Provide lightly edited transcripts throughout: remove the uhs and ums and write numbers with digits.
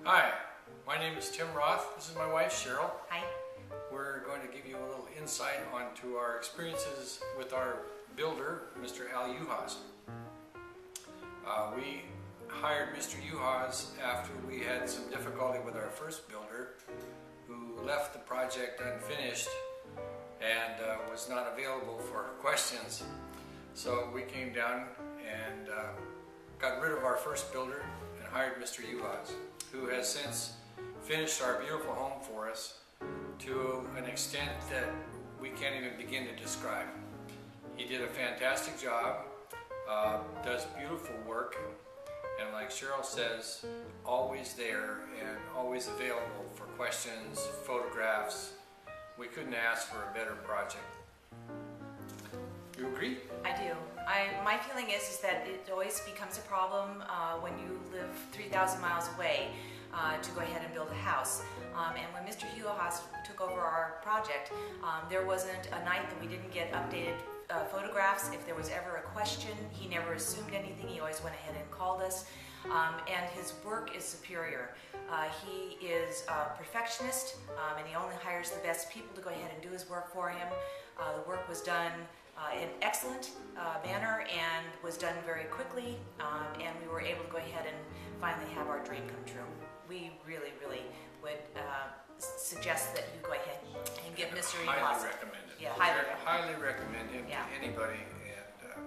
Hi, my name is Tim Roth. This is my wife, Cheryl. Hi. We're going to give you a little insight onto our experiences with our builder, Mr. Al Uhas. We hired Mr. Uhas after we had some difficulty with our first builder, who left the project unfinished and was not available for questions. So we came down and got rid of our first builder and hired Mr. Uhas, who has since finished our beautiful home for us to an extent that we can't even begin to describe. He did a fantastic job, does beautiful work, and like Cheryl says, always there and always available for questions, photographs. We couldn't ask for a better project. You agree? I do. My feeling is that it always becomes a problem when you live 3,000 miles away to go ahead and build a house. And when Mr. Uhas took over our project, there wasn't a night that we didn't get updated photographs. If there was ever a question, he never assumed anything. He always went ahead and called us. And his work is superior. He is a perfectionist, and he only hires the best people to go ahead and do his work for him. The work was done in excellent manner and was done very quickly, and we were able to go ahead and finally have our dream come true. We really, really would suggest that you go ahead and give Mr. Uhas. Highly recommend it. Yeah, highly recommend him to anybody, and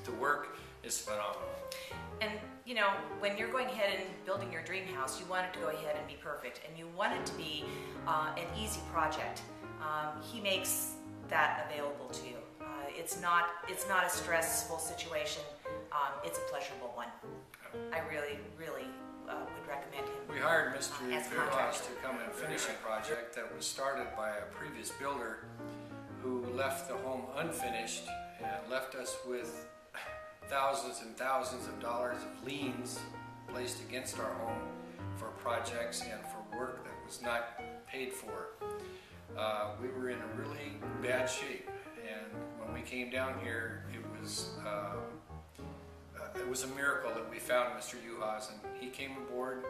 the work is phenomenal. And you know, when you're going ahead and building your dream house, you want it to go ahead and be perfect, and you want it to be an easy project. He makes that available to you. It's not a stressful situation. It's a pleasurable one. I really, really would recommend him. We hired Mr. As Uhas to come and finish a project that was started by a previous builder who left the home unfinished and left us with thousands and thousands of dollars of liens placed against our home for projects and for work that was not paid for. We were in a really bad shape, and when we came down here, it was a miracle that we found Mr. Uhas, and he came aboard,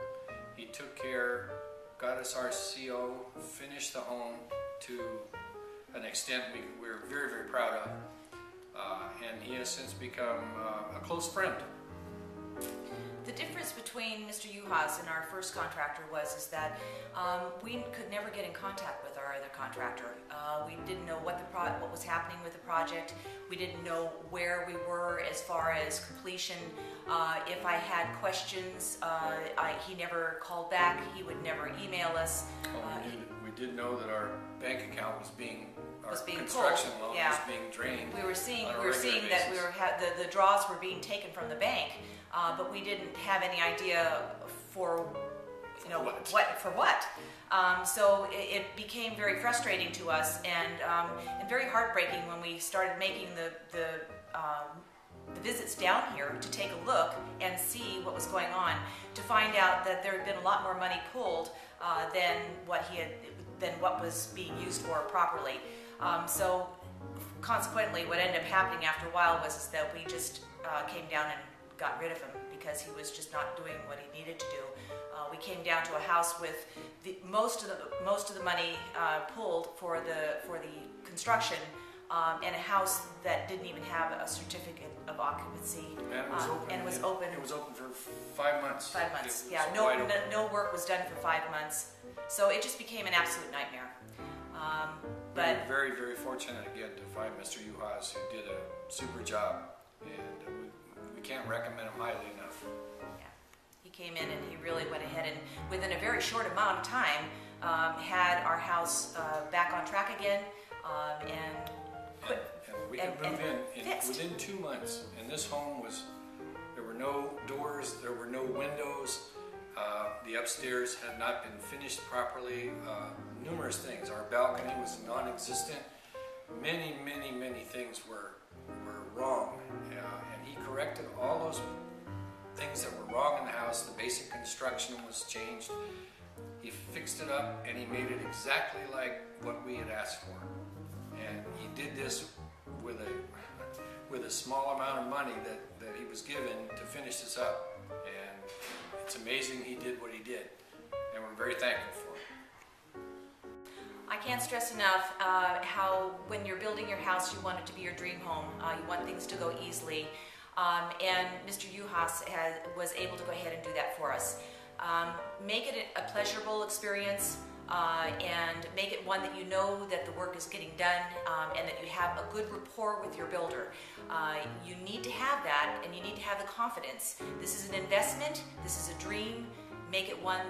he took care, got us our CO, finished the home to an extent we were very, very proud of, and he has since become a close friend. The difference between Mr. Uhas and our first contractor was that we could never get in contact with our other contractor. We didn't know what was happening with the project. We didn't know where we were as far as completion. If I had questions, he never called back. He would never email us. We did know that our bank account was being construction pulled. loan Yeah. was being drained. We were seeing basis. that the draws were being taken from the bank, but we didn't have any idea for what. So it became very frustrating to us and very heartbreaking when we started making the visits down here to take a look and see what was going on, to find out that there had been a lot more money pulled than what was being used for properly. So consequently, what ended up happening after a while was that we just came down and got rid of him because he was just not doing what he needed to do. We came down to a house with most of the money pulled for the construction, and a house that didn't even have a certificate of occupancy. And it was open. It was open for 5 months. 5 months. Yeah. No work was done for 5 months. So it just became an absolute nightmare. But very, very fortunate again to find Mr. Uhas, who did a super job, and we can't recommend him highly enough. Yeah, he came in and he really went ahead and within a very short amount of time had our house back on track again, and we could move in within 2 months. And this home there were no doors, there were no windows. The upstairs had not been finished properly. Numerous things. Our balcony was non-existent. Many, many, many things were wrong, and he corrected all those things that were wrong in the house. The basic construction was changed. He fixed it up, and he made it exactly like what we had asked for. And he did this with a small amount of money that he was given to finish this up. And it's amazing he did what he did. and we're very thankful for it. I can't stress enough how when you're building your house, you want it to be your dream home. You want things to go easily. And Mr. Uhas was able to go ahead and do that for us. Make it a pleasurable experience and make it one that you know that the work is getting done and that you have a good rapport with your builder. You need to have that, and you need to have the confidence. This is an investment. This is a dream. Make it one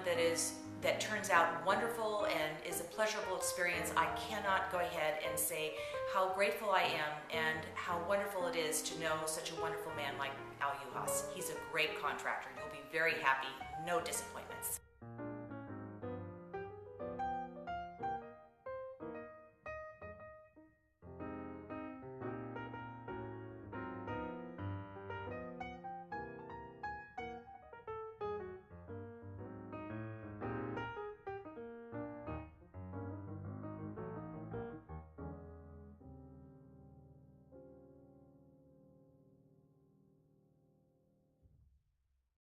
that turns out wonderful and is a pleasurable experience. I cannot go ahead and say how grateful I am and how wonderful it is to know such a wonderful man like Al Uhas. He's a great contractor. You'll be very happy. No disappointments.